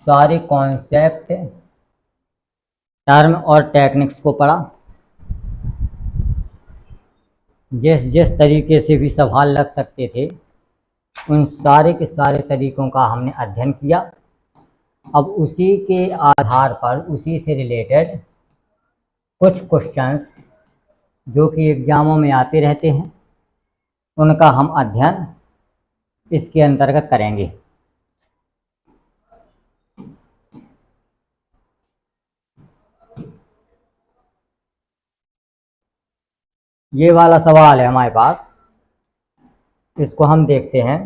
सारे concept, term और techniques को पढ़ा। जिस जिस तरीके से भी सवाल लग सकते थे उन सारे के सारे तरीकों का हमने अध्ययन किया। अब उसी के आधार पर, उसी से रिलेटेड कुछ क्वेश्चंस जो कि एग्ज़ामों में आते रहते हैं उनका हम अध्ययन इसके अंतर्गत करेंगे। ये वाला सवाल है हमारे पास, इसको हम देखते हैं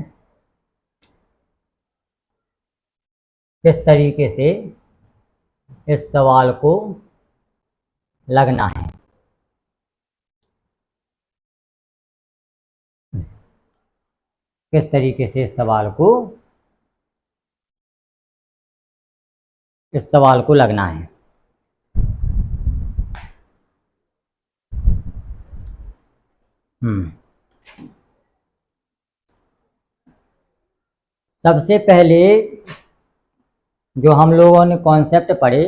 किस तरीके से इस सवाल को लगना है। किस तरीके से इस सवाल को लगना है। सबसे पहले जो हम लोगों ने कॉन्सेप्ट पढ़े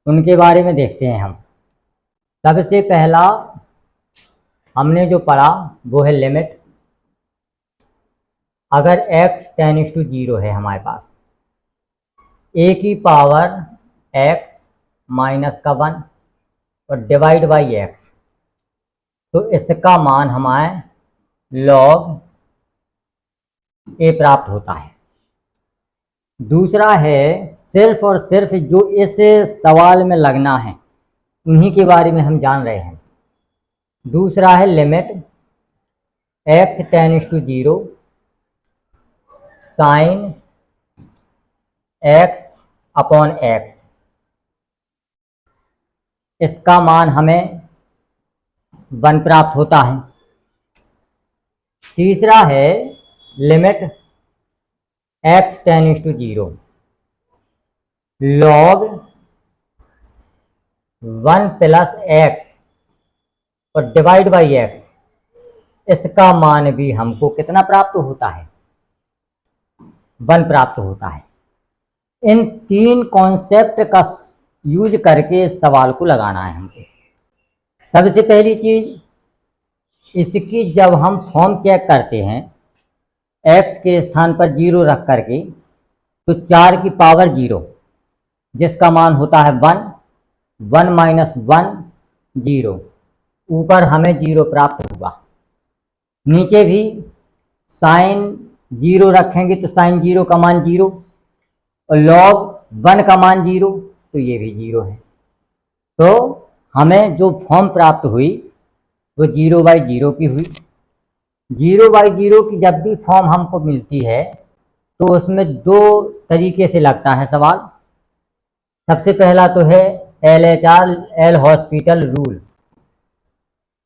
उनके बारे में देखते हैं हम। सबसे पहला हमने जो पढ़ा वो है लिमिट। अगर x टेंड्स टू 0 है हमारे पास, a की पावर x माइनस का 1 और डिवाइड बाई x, तो इसका मान हमारे log a प्राप्त होता है। दूसरा है सिर्फ और सिर्फ जो इस सवाल में लगना है उन्हीं के बारे में हम जान रहे हैं। दूसरा है limit x tends to 0 sine x upon x, इसका मान हमें 1 प्राप्त होता है। तीसरा है limit x tends to 0 log 1 plus x और डिवाइड बाई x, इसका मान भी हमको कितना प्राप्त होता है? 1 प्राप्त होता है। इन 3 कॉन्सेप्ट का यूज करके इस सवाल को लगाना है हमको। सबसे पहली चीज, इसकी जब हम फॉर्म चेक करते हैं x के स्थान पर 0 रख करके, तो 4 की पावर 0 जिसका मान होता है 1, 1 माइनस 1 0, ऊपर हमें 0 प्राप्त हुआ। नीचे भी साइन 0 रखेंगे तो साइन 0 का मान 0 और log 1 का मान 0, तो ये भी 0 है। तो हमें जो फॉर्म प्राप्त हुई वो 0/0 की हुई। 0/0 की जब भी फॉर्म हमको मिलती है तो उसमें 2 तरीके से लगता है सवाल। सबसे पहला तो है LHR एल हॉस्पिटल रूल,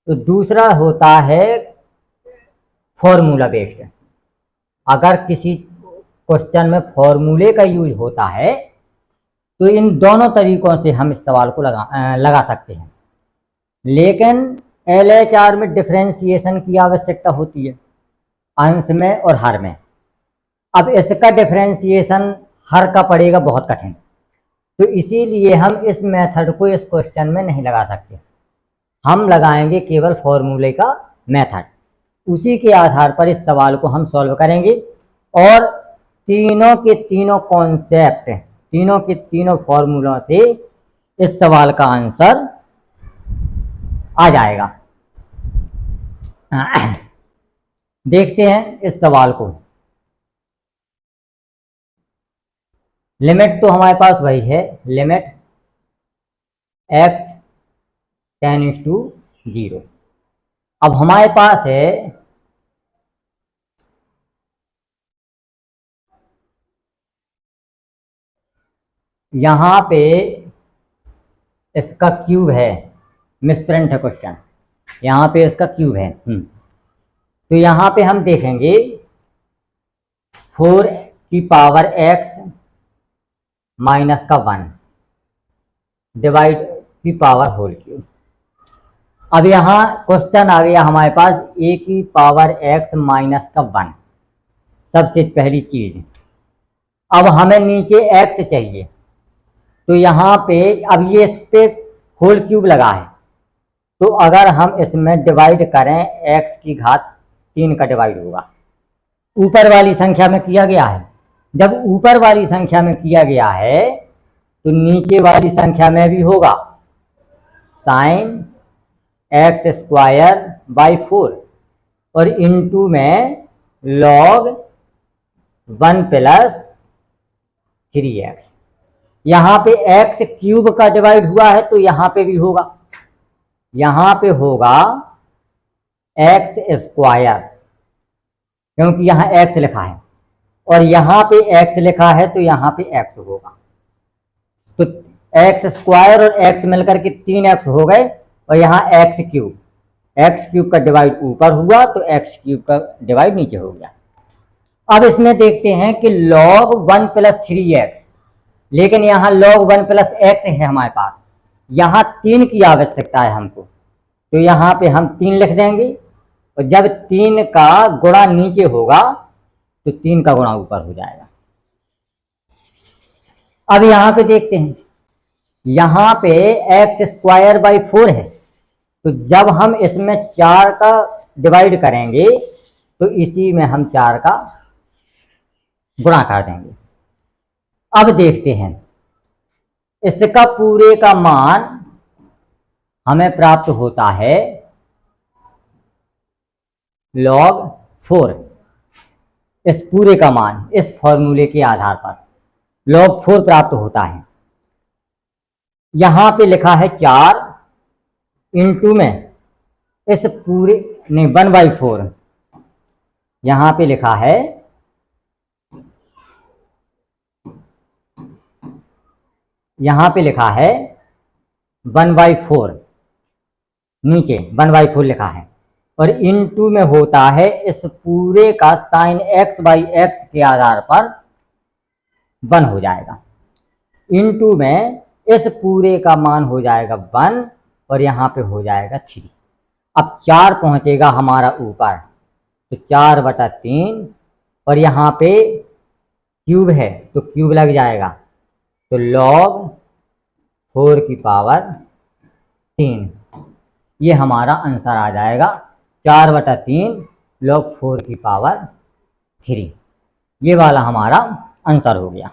तो दूसरा होता है फॉर्मूला बेस्ड। अगर किसी क्वेश्चन में फॉर्मूले का यूज होता है तो इन दोनों तरीकों से हम इस सवाल को लगा सकते हैं। लेकिन LHR में डिफरेंशिएशन की आवश्यकता होती है, अंश में और हर में। अब इसका डिफरेंशिएशन हर का पड़ेगा बहुत कठिन, तो इसीलिए हम इस मेथड को इस क्वेश्चन में नहीं लगा सकते। हम लगाएंगे केवल फॉर्मूले का मेथड। उसी के आधार पर इस सवाल को हम सॉल्व करेंगे और तीनों के तीनों कॉन्सेप्ट, तीनों के तीनों फॉर्मूलों से इस सवाल का आंसर आ जाएगा। देखते हैं इस सवाल को। लिमिट तो हमारे पास वही है, लिमिट x टेंड्स टू 0। अब हमारे पास है यहाँ पे इसका क्यूब है, मिसप्रिंट है क्वेश्चन, यहाँ पे इसका क्यूब है। तो यहाँ पे हम देखेंगे 4 की पावर x माइनस का 1 डिवाइड की पावर होल क्यूब। अब यहाँ क्वेश्चन आ गया हमारे पास a की पावर x माइनस का 1, सबसे पहली चीज। अब हमें नीचे x चाहिए, तो यहाँ पे अब ये इस पे होल क्यूब लगा है, तो अगर हम इसमें डिवाइड करें x की घात 3 का डिवाइड होगा। ऊपर वाली संख्या में किया गया है, जब ऊपर वाली संख्या में किया गया है तो नीचे वाली संख्या में भी होगा साइन एक्स स्क्वायर बाई 4 और इनटू में लॉग 1 प्लस 3x। यहाँ पे x क्यूब का डिवाइड हुआ है तो यहाँ पे भी होगा, यहाँ पे होगा एक्स स्क्वायर, क्योंकि यहाँ x लिखा है और यहाँ पे x लिखा है तो यहाँ पे x होगा। तो एक्स स्क्वायर और x मिलकर के 3x हो गए और यहाँ x क्यूब का डिवाइड ऊपर हुआ तो x क्यूब का डिवाइड नीचे हो गया। अब इसमें देखते हैं कि log 1 प्लस 3x, लेकिन यहाँ log 1 प्लस x है हमारे पास, यहाँ 3 की आवश्यकता है हमको, तो यहाँ पे हम 3 लिख देंगे और जब 3 का गुणा नीचे होगा तो 3 का गुणा ऊपर हो जाएगा। अब यहाँ पे देखते हैं, यहाँ पे एक्स स्क्वायर बाई 4 है, तो जब हम इसमें 4 का डिवाइड करेंगे तो इसी में हम 4 का गुणा कर देंगे। अब देखते हैं, इसका पूरे का मान हमें प्राप्त होता है log 4। इस पूरे का मान इस फॉर्मूले के आधार पर log 4 प्राप्त होता है। यहाँ पे लिखा है 4 इंटू में इस पूरे नहीं 1/4, यहाँ पे लिखा है यहाँ पे लिखा है 1/4, नीचे 1/4 लिखा है और इनटू में होता है इस पूरे का साइन x बाई एक्स के आधार पर 1 हो जाएगा, इनटू में इस पूरे का मान हो जाएगा 1 और यहाँ पे हो जाएगा 3। अब 4 पहुँचेगा हमारा ऊपर तो 4/3 और यहाँ पे क्यूब है तो क्यूब लग जाएगा, तो log 4 की पावर 3, ये हमारा आंसर आ जाएगा 4/3 log 4 की पावर 3। ये वाला हमारा आंसर हो गया।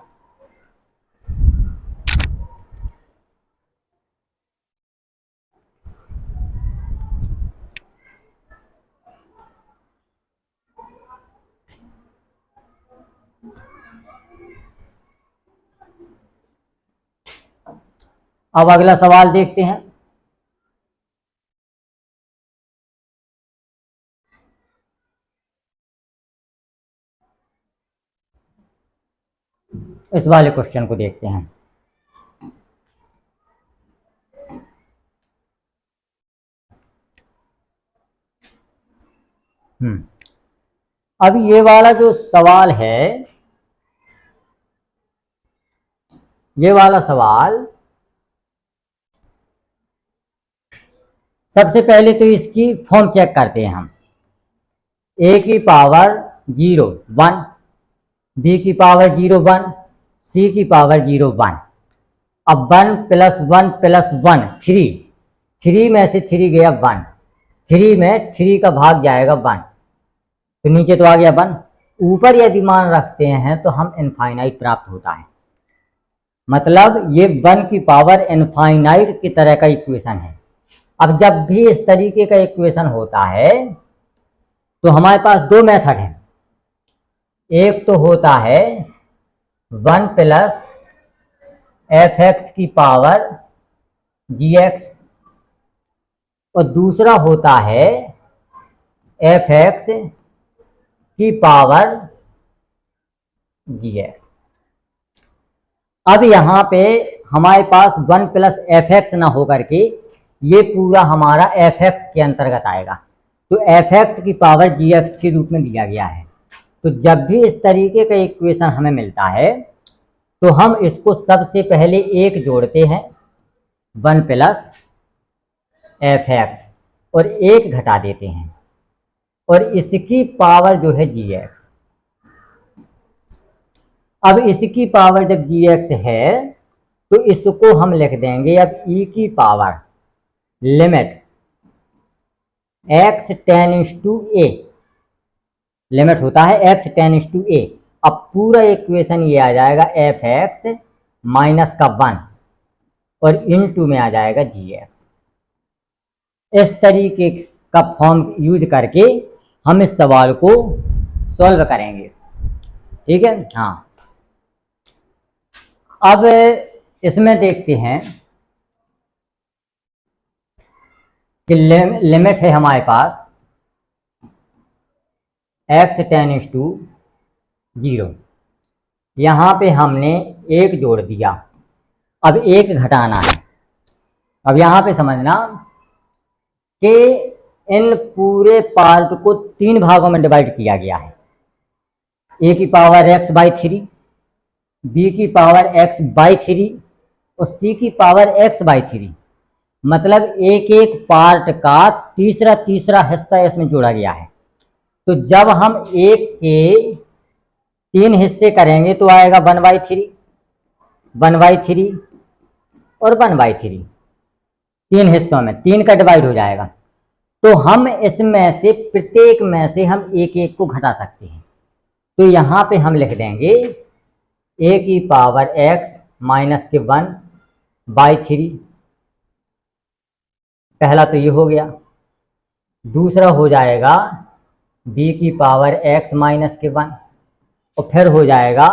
अब अगला सवाल देखते हैं। इस वाले क्वेश्चन को देखते हैं। अब ये वाला जो सवाल है, ये वाला सवाल सबसे पहले तो इसकी फॉर्म चेक करते हैं हम। a की पावर 0 1, b की पावर 0 1, c की पावर 0 1। अब 1 प्लस 1 प्लस 1 3 में से 3 गया 1, 3 में 3 का भाग जाएगा 1, तो नीचे तो आ गया 1। ऊपर यदि मान रखते हैं तो हम इनफाइनाइट प्राप्त होता है, मतलब ये 1 की पावर इनफाइनाइट की तरह का इक्वेशन है। अब जब भी इस तरीके का इक्वेशन होता है तो हमारे पास दो मेथड हैं। एक तो होता है 1 प्लस एफ एक्स की पावर जी एक्स और दूसरा होता है एफ एक्स की पावर जी एक्स। अब यहाँ पे हमारे पास 1 प्लस एफ एक्स ना होकर के ये पूरा हमारा एफ एक्स के अंतर्गत आएगा, तो एफ एक्स की पावर जी एक्स के रूप में दिया गया है। तो जब भी इस तरीके का इक्वेशन हमें मिलता है तो हम इसको सबसे पहले एक जोड़ते हैं 1 प्लस एफ एक्स और एक घटा देते हैं और इसकी पावर जो है जी एक्स। अब इसकी पावर जब जी एक्स है तो इसको हम लिख देंगे अब ई की power limit x tends to a, limit होता है एक्स टेंड्स टू ए। अब पूरा इक्वेशन ये आ जाएगा एफ एक्स माइनस का 1 और इनटू में आ जाएगा जी एक्स। इस तरीके का फॉर्म यूज करके हम इस सवाल को सॉल्व करेंगे, ठीक है। हाँ, अब इसमें देखते हैं कि लिमिट है हमारे पास एक्स टेंड्स टू 0। यहाँ पे हमने एक जोड़ दिया, अब एक घटाना है। अब यहाँ पे समझना कि इन पूरे पार्ट को 3 भागों में डिवाइड किया गया है। ए की पावर एक्स बाई 3, बी की पावर एक्स बाई 3 और सी की पावर एक्स बाई 3। मतलब एक एक पार्ट का तीसरा तीसरा हिस्सा इसमें जोड़ा गया है। तो जब हम एक के 3 हिस्से करेंगे तो आएगा 1/3, 1/3 और 1/3। 3 हिस्सों में 3 का डिवाइड हो जाएगा। तो हम इसमें से प्रत्येक में से हम एक एक को घटा सकते हैं। तो यहाँ पे हम लिख देंगे ए की पावर एक्स माइनस के 1/3। पहला तो ये हो गया। दूसरा हो जाएगा बी की पावर एक्स माइनस के 1 और फिर हो जाएगा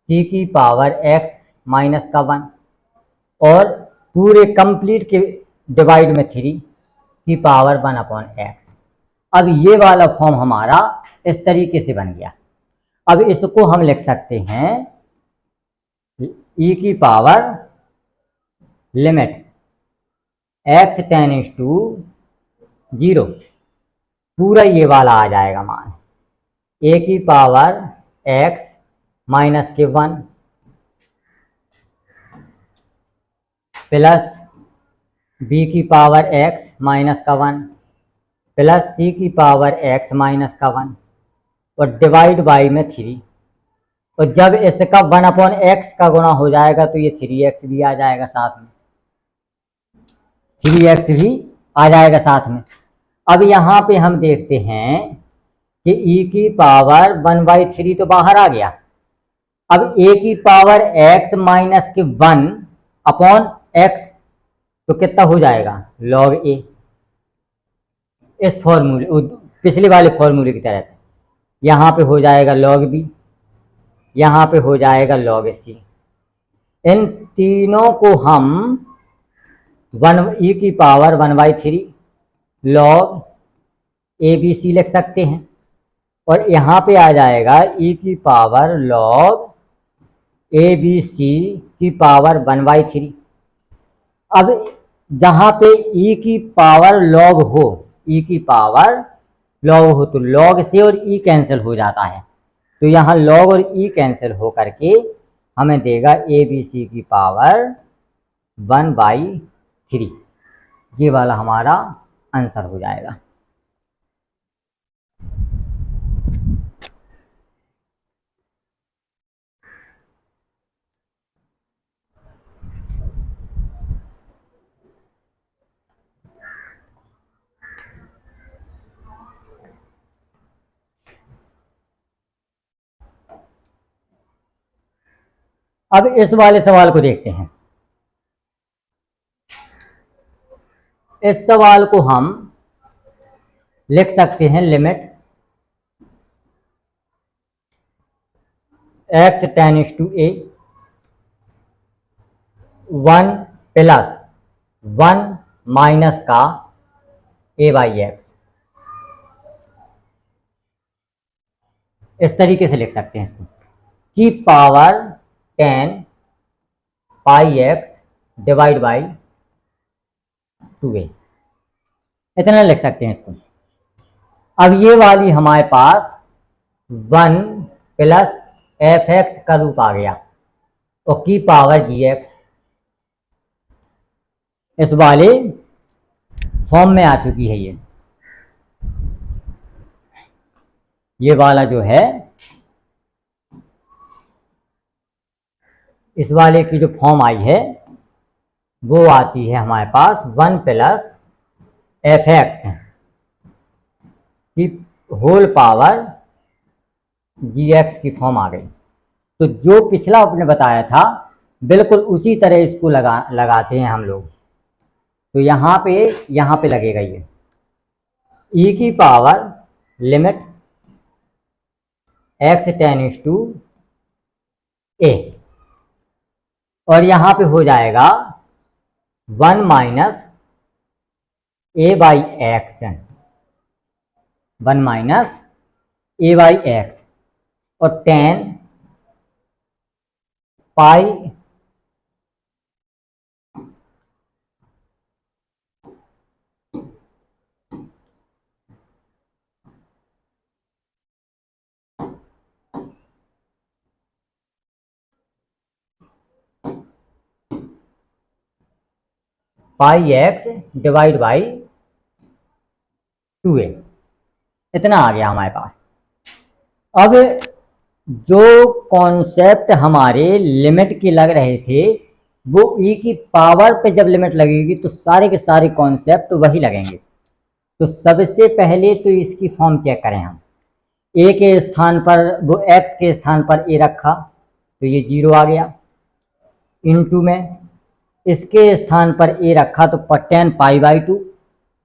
सी की पावर एक्स माइनस का 1 और पूरे कंप्लीट के डिवाइड में 3 की पावर 1/x। अब ये वाला फॉर्म हमारा इस तरीके से बन गया। अब इसको हम लिख सकते हैं ई की power limit x tends to 0, पूरा ये वाला आ जाएगा मान ए की पावर एक्स माइनस के 1 प्लस बी की पावर एक्स माइनस का 1 प्लस सी की पावर एक्स माइनस का 1 और डिवाइड बाई में 3। और जब इसका 1/x का गुणा हो जाएगा तो ये 3x भी आ जाएगा साथ में, 3x भी आ जाएगा साथ में। अब यहाँ पे हम देखते हैं कि e की पावर 1/3 तो बाहर आ गया। अब a की पावर x माइनस के 1/x तो कितना हो जाएगा log a। इस फॉर्मूले पिछले वाले फॉर्मूले की तरह यहाँ पे हो जाएगा log b, यहाँ पे हो जाएगा log c। इन तीनों को हम e की पावर 1/3 log abc लिख सकते हैं और यहाँ पे आ जाएगा e की पावर log abc की पावर 1/3। अब जहाँ पे e की पावर log हो, e की पावर log हो तो log से और e कैंसिल हो जाता है। तो यहाँ log और e कैंसिल हो करके हमें देगा abc की पावर 1/3। ये वाला हमारा आंसर हो जाएगा। अब इस वाले सवाल को देखते हैं। इस सवाल को हम लिख सकते हैं limit x tends to a 1 plus 1 minus का a/x। इस तरीके से लिख सकते हैं इसको की power 10 πx divide by 2a। इतना लिख सकते हैं इसको। अब ये वाली हमारे पास 1 प्लस fx का रूप आ गया और की पावर gx इस वाले फॉर्म में आ चुकी है। ये वाला जो है इस वाले की जो फॉर्म आई है वो आती है हमारे पास 1 प्लस एफ एक्स की होल पावर जी एक्स की फॉर्म आ गई। तो जो पिछला आपने बताया था बिल्कुल उसी तरह इसको लगाते हैं हम लोग। तो यहाँ पे लगेगा ये ई की power limit x tends to a, और यहाँ पे हो जाएगा 1 minus a by x, 1 minus a by x, और 10 pi pi x divide by 2a, इतना आ गया हमारे पास। अब जो कॉन्सेप्ट हमारे लिमिट के लग रहे थे वो ई की पावर पे जब लिमिट लगेगी तो सारे के सारे कॉन्सेप्ट वही लगेंगे। तो सबसे पहले तो इसकी फॉर्म चेक करें हम। ए के स्थान पर वो एक्स के स्थान पर ए रखा तो ये 0 आ गया, इनटू में इसके स्थान पर ए रखा तो 10 पाई बाई 2,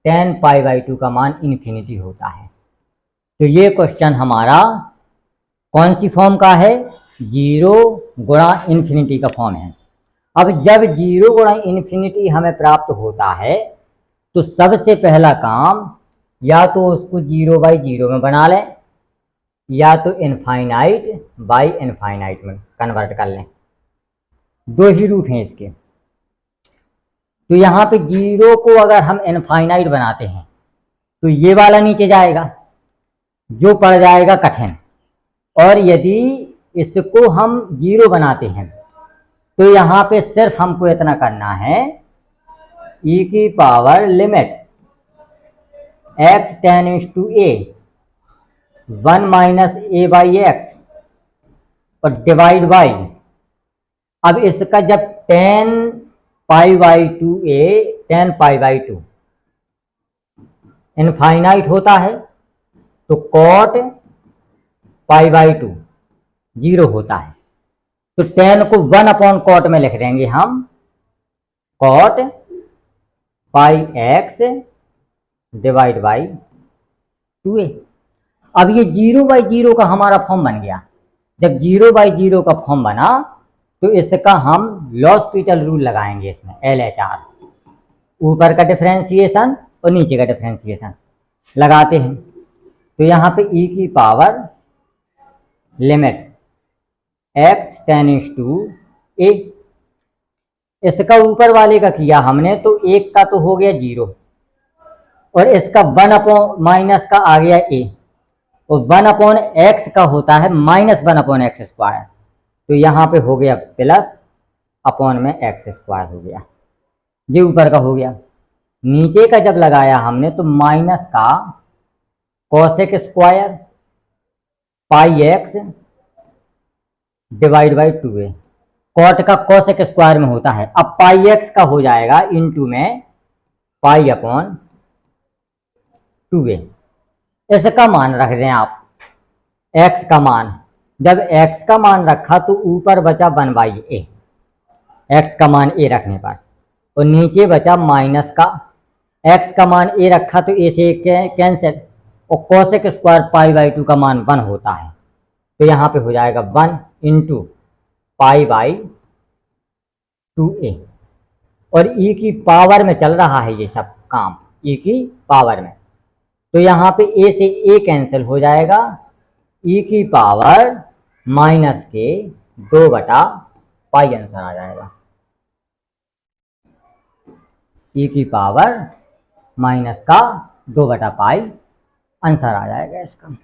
10 पाई बाई 2 का मान इन्फिनिटी होता है। तो ये क्वेश्चन हमारा कौन सी फॉर्म का है? 0 गुणा इन्फिनिटी का फॉर्म है। अब जब 0 गुणा इन्फिनिटी हमें प्राप्त होता है तो सबसे पहला काम या तो उसको 0 बाई 0 में बना लें या तो इनफाइनाइट बाई इनफाइनाइट में कन्वर्ट कर लें। दो ही रूप हैं इसके। तो यहाँ पे 0 को अगर हम इनफाइनाइट बनाते हैं तो ये वाला नीचे जाएगा जो पड़ जाएगा कठिन, और यदि इसको हम 0 बनाते हैं तो यहाँ पे सिर्फ हमको इतना करना है ई की power limit x tends to a 1 minus a by x और डिवाइड बाई, अब इसका जब 10 pi by 2a 10 pi by 2 infinite होता है तो कॉट पाई बाई 2 0 होता है। तो 10 को 1 अपॉन कॉट में लिख देंगे हम, cot pi x divide by 2a। अब ये 0 बाई 0 का हमारा फॉर्म बन गया। जब 0 बाई 0 का फॉर्म बना तो इसका हम लॉस-पीटल रूल लगाएंगे इसमें, LHR, ऊपर का डिफरेंशिएशन और नीचे का डिफरेंशिएशन लगाते हैं। तो यहाँ पे ई की power limit x tends to a, इसका ऊपर वाले का किया हमने तो एक का तो हो गया 0 और इसका 1 अपॉन माइनस का आ गया ए, और 1 अपॉन एक्स का होता है माइनस 1 अपॉन एक्स स्क्वायर। तो यहाँ पे हो गया प्लस अपॉन में एक्स स्क्वायर हो गया, ये ऊपर का हो गया। नीचे का जब लगाया हमने तो माइनस का cosec square pi x divide by 2a, cot का कॉसेक स्क्वायर में होता है। अब पाई एक्स का हो जाएगा इनटू में पाई अपॉन 2a। इसका मान रख दें आप, x का मान। जब x का मान रखा तो ऊपर बचा 1 बाई a, x का मान a रखने पर, और नीचे बचा माइनस का, x का मान a रखा तो a से कैंसिल, और कॉसेक स्क्वायर पाई बाई 2 का मान 1 होता है। तो यहाँ पे हो जाएगा 1 इंटू पाई बाई 2a, और e की पावर में चल रहा है ये सब काम, e की पावर में। तो यहाँ पे a से a कैंसिल हो जाएगा, e की पावर माइनस के 2 बटा पाई आंसर आ जाएगा। e की पावर माइनस का 2 बटा पाई आंसर आ जाएगा इसका।